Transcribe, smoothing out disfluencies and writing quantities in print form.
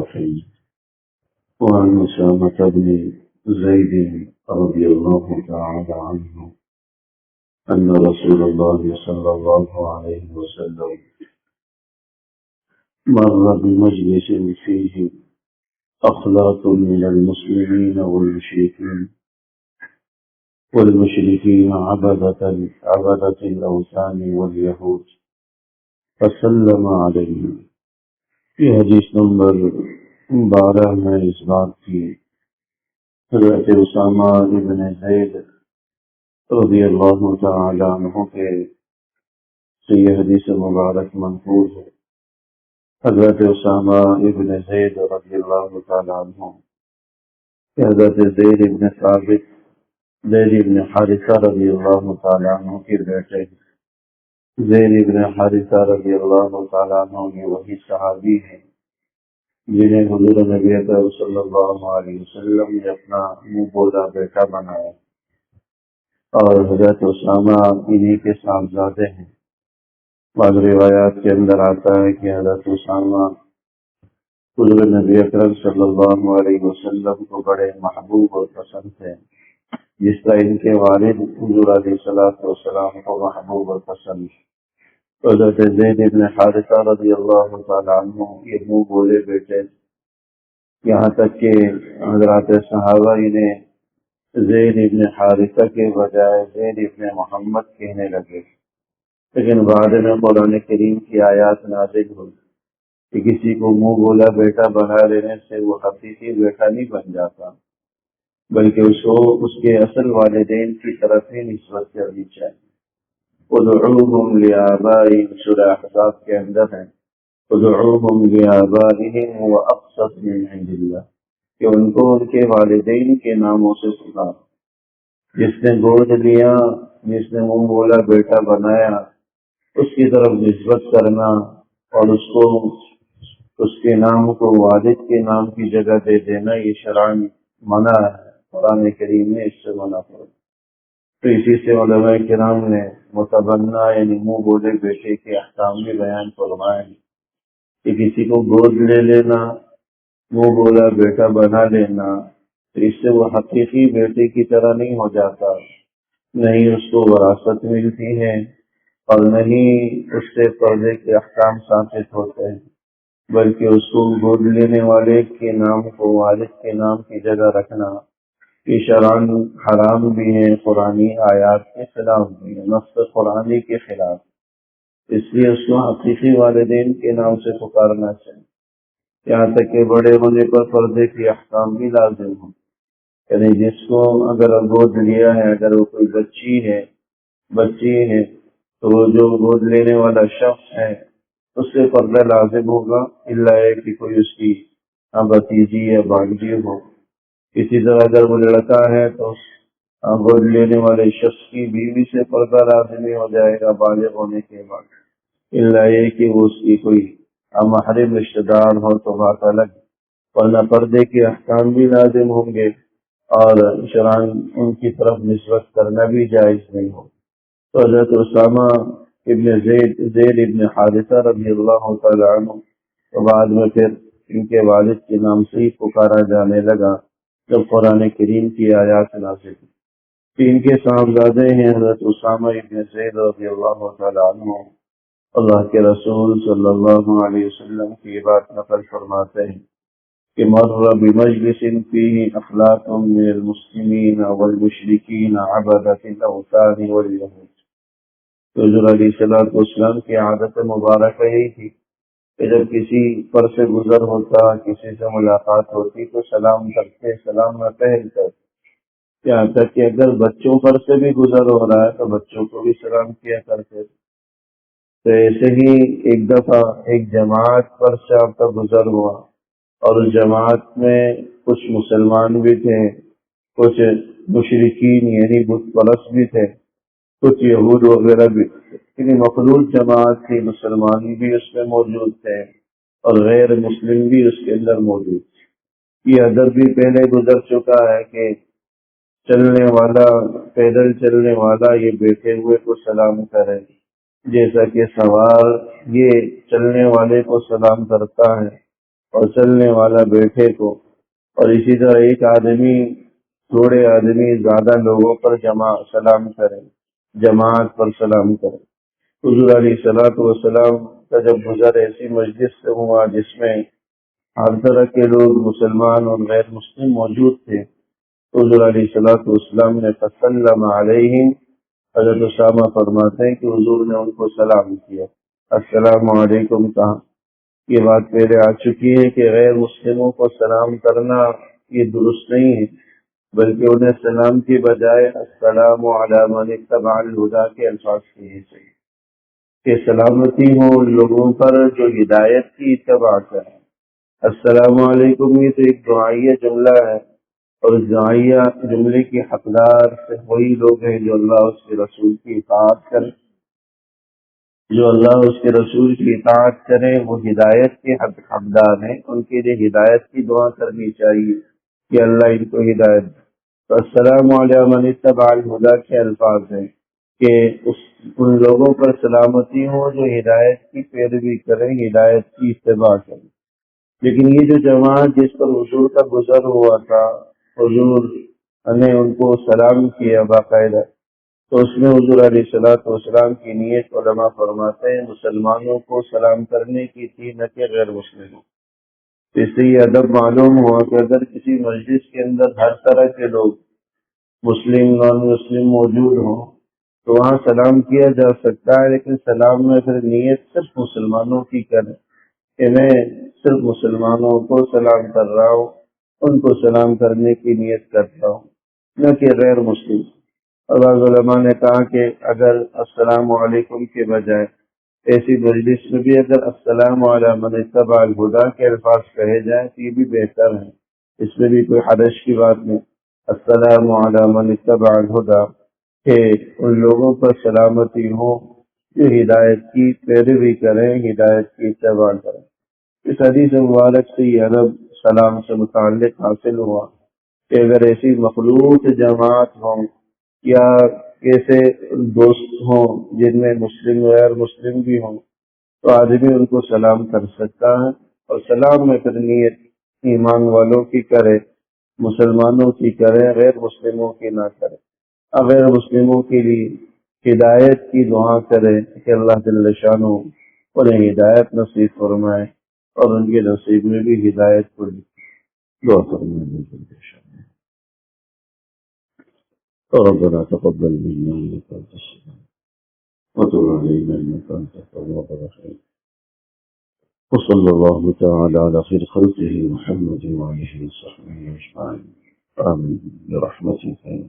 الرحيم. وعن أسامة بن زيد رضي الله تعالى عنه أن رسول الله صلى الله عليه وسلم مر بمجلس فيه أخلاق من المسلمين والمشركين عبدة الأوثان واليهود فسلم عليهم. یہ حدیث نمبر 12 میں اس بات کی حضرت اسامہ ابن زید رضی اللہ تعالی عنہ کے سے یہ حدیث مبارک منقول ہے۔ حضرت اسامہ ابن زید رضی اللہ تعالی عنہ حضرت زید ابن ثابت زید ابن حارثہ رضی اللہ تعالی عنہ کے بیٹے زید ابن حارثہ رضی اللہ تعالیٰ عنہ یہ وہی صحابی ہیں جنہیں حضور نبی اکرم صلی اللہ علیہ وسلم نے اپنا منہ بولا بیٹا بنایا، اور حضرت اسامہ انہی کے صاحبزادے ہیں۔ بعض روایات کے اندر آتا ہے کہ حضرت اسامہ حضور نبی اکرم صلی اللہ علیہ وسلم کو بڑے محبوب اور پسند تھے، جس طرح ان کے والد حضور علیہ السلام کو محبوب اور پسند۔ حضرت زید ابن حارثہ رضی اللہ تعالیٰ عنہ یہ منہ بولے بیٹے، یہاں تک کہ حضرات صحابہ انہیں زید ابن حارثہ کے بجائے زید ابن محمد کہنے لگے، لیکن بعد میں قرآن کریم کی آیات نازل ہوئی کہ کسی کو منہ بولا بیٹا بنا لینے سے وہ حقیقی بیٹا نہیں بن جاتا، بلکہ اس کو اس کے اصل والدین کی طرف ہی نسبت کرنی چاہیے۔ ادعوهم لآبائهم سورہ احزاب کے اندر ہے ادعوهم لآبائهم هو اقسط من عند اللہ، کہ ان کو ان کے والدین کے ناموں سے پکار۔ جس نے گود لیا، جس نے منہ بولا بیٹا بنایا، اس کی طرف نسبت کرنا اور اس کو اس کے نام کو والد کے نام کی جگہ دے دینا یہ شرعاً منع ہے، قرآن کریم نے اس سے منع کر۔ تو اسی سے علماء کرام نے متبنہ یعنی منہ بولے بیٹے کے احکام بھی بیان فرمائے کہ کسی کو گود لے لینا، منہ بولا بیٹا بنا لینا، تو اس سے وہ حقیقی بیٹے کی طرح نہیں ہو جاتا، نہیں اس کو وراثت ملتی ہے اور نہیں اس سے پردے کے احکام ثابت ہوتے ہیں، بلکہ اس کو گود لینے والے کے نام کو والد کے نام کی جگہ رکھنا یہ شرعاً حرام بھی ہے، قرآنی آیات کے خلاف بھی ہے، نص قرآنی کے خلاف، اس لیے اس کو حقیقی والدین کے نام سے پکارنا چاہیے، یہاں تک کہ بڑے ہونے پر پردے کے احکام بھی لازم ہوں۔ یعنی جس کو اگر گود لیا ہے، اگر وہ کوئی بچی ہے تو وہ جو گود لینے والا شخص ہے اس سے پردہ لازم ہوگا، الا ہے کہ کوئی اس کی بھتیجی یا بھانجی ہو۔ اسی طرح اگر وہ لڑکا ہے تو گود لینے والے شخص کی بیوی سے پردہ لازمی ہو جائے گا بالغ ہونے کے بعد، الا یہ کہ وہ اس کی کوئی محرم رشتہ دار ہو تو بات الگ، ورنہ پردے کے احکام بھی لازم ہوں گے اور شرعاً ان کی طرف نسبت کرنا بھی جائز نہیں ہو۔ تو حضرت اسامہ ابن زید ابن حارثہ رضی اللہ تعالیٰ عنہ تو بعد میں پھر ان کے والد کے نام سے ہی پکارا جانے لگا جب قرآن کریم کی آیات نازل ہوئی۔ ان کے صاحبزادے ہیں حضرت اسامہ ابن زید رضی اللہ تعالیٰ عنہ۔ اللہ کے رسول صلی اللہ علیہ وسلم کی بات نقل فرماتے ہیں کہ مر بمجلس فیہ اخلاق من المسلمین والمشرکین عبدۃ الاوثان والیہود۔ حضور علیہ السلام کی عادت مبارکہ یہی تھی کہ جب کسی پر سے گزر ہوتا، کسی سے ملاقات ہوتی تو سلام کرتے، سلام نہ پہل کر، یہاں تک کہ اگر بچوں پر سے بھی گزر ہو رہا ہے تو بچوں کو بھی سلام کیا کرتے۔ تو ایسے ہی ایک دفعہ ایک جماعت پر سے آپ کا گزر ہوا اور اس جماعت میں کچھ مسلمان بھی تھے، کچھ مشرکین یعنی بت پرست بھی تھے، کچھ یہود وغیرہ بھی تھے، یعنی مخلوط جماعت تھی، مسلمان بھی اس میں موجود تھے اور غیر مسلم بھی اس کے اندر موجود تھے۔ یہ ادب بھی پہلے گزر چکا ہے کہ چلنے والا، پیدل چلنے والا یہ بیٹھے ہوئے کو سلام کرے، جیسا کہ سوار یہ چلنے والے کو سلام کرتا ہے اور چلنے والا بیٹھے کو، اور اسی طرح ایک آدمی تھوڑے آدمی زیادہ لوگوں پر سلام کرے، جماعت پر سلام کرے۔ حضور علیہ الصلوۃ والسلام کا جب گزر ایسی مجلس سے ہوا جس میں ہر طرح کے لوگ مسلمان اور غیر مسلم موجود تھے، حضور علیہ الصلوۃ والسلام نے فسلم علیہم، حضرت اسامہ فرماتے ہیں کہ حضور نے ان کو سلام کیا۔ السلام علیکم کہا، یہ بات پہلے آ چکی ہے کہ غیر مسلموں کو سلام کرنا یہ درست نہیں ہے، بلکہ انہیں سلام کی بجائے السلام علی من اتبع الہدی کے الفاظ کہنے چاہیے کہ سلامتی ہو ان لوگوں پر جو ہدایت کی اتباع کریں۔ السلام علیکم یہ تو ایک دعائیہ جملہ ہے، اور اس دعائیہ جملے کی حقدار سے وہی لوگ ہیں جو اللہ اس کے رسول کی اطاعت کریں، جو اللہ اس کے رسول کی اطاعت کریں وہ ہدایت کے حقدار ہیں، ان کے لیے ہدایت کی دعا کرنی چاہیے کہ اللہ ان کو ہدایت دے۔ تو السلام علی من اتبع الہدی کے الفاظ ہیں کہ ان لوگوں پر سلامتی ہو جو ہدایت کی پیروی کریں، ہدایت کی اتباع کریں۔ لیکن یہ جو جماعت جس پر حضور کا گزر ہوا تھا، حضور نے ان کو سلام کیا باقاعدہ، تو اس میں حضور علیہ الصلوۃ والسلام کی نیت علماء فرماتے ہیں مسلمانوں کو سلام کرنے کی تھی، نہ کہ غیر مسلموں۔ اس سے یہ ادب معلوم ہوا کہ اگر کسی مجلس کے اندر ہر طرح کے لوگ مسلم نان مسلم موجود ہوں تو وہاں سلام کیا جا سکتا ہے، لیکن سلام میں پھر نیت صرف مسلمانوں کی کریں کہ میں صرف مسلمانوں کو سلام کر رہا ہوں، ان کو سلام کرنے کی نیت کرتا ہوں، نہ کہ غیر مسلم۔ اور بعض علماء نے کہا کہ اگر السلام علیکم کے بجائے ایسی مجلس میں بھی اگر السلام علی من اتبع الہدی کے الفاظ کہے جائیں تو یہ بھی بہتر ہے، اس میں بھی کوئی حرج کی بات نہیں۔ السلام علی من اتبع الہدی کہ ان لوگوں پر سلامتی ہو جو ہدایت کی پیروی کریں، ہدایت کی اتباع کریں۔ اس حدیث مبارک سے یہ ادب سلام سے متعلق حاصل ہوا کہ اگر ایسی مخلوط جماعت ہوں یا ایسے دوست ہوں جن میں مسلم غیر مسلم بھی ہوں تو آدمی ان کو سلام کر سکتا ہے، اور سلام میں پھر نیت ایمان والوں کی کرے، مسلمانوں کی کرے، غیر مسلموں کی نہ کرے۔ غیر مسلموں کے لیے ہدایت کی دعا کرے کہ اللہ جل شانہ انہیں ہدایت نصیب فرمائے اور ان کے نصیب میں بھی ہدایت کو دعا فرمائے۔ ربنا تقبل منا انك انت السميع وتب علينا انك انت التواب الرحيم، وصلى الله تعالى على خير خلقه محمد وعلى اله وصحبه اجمعين، آمين برحمتك.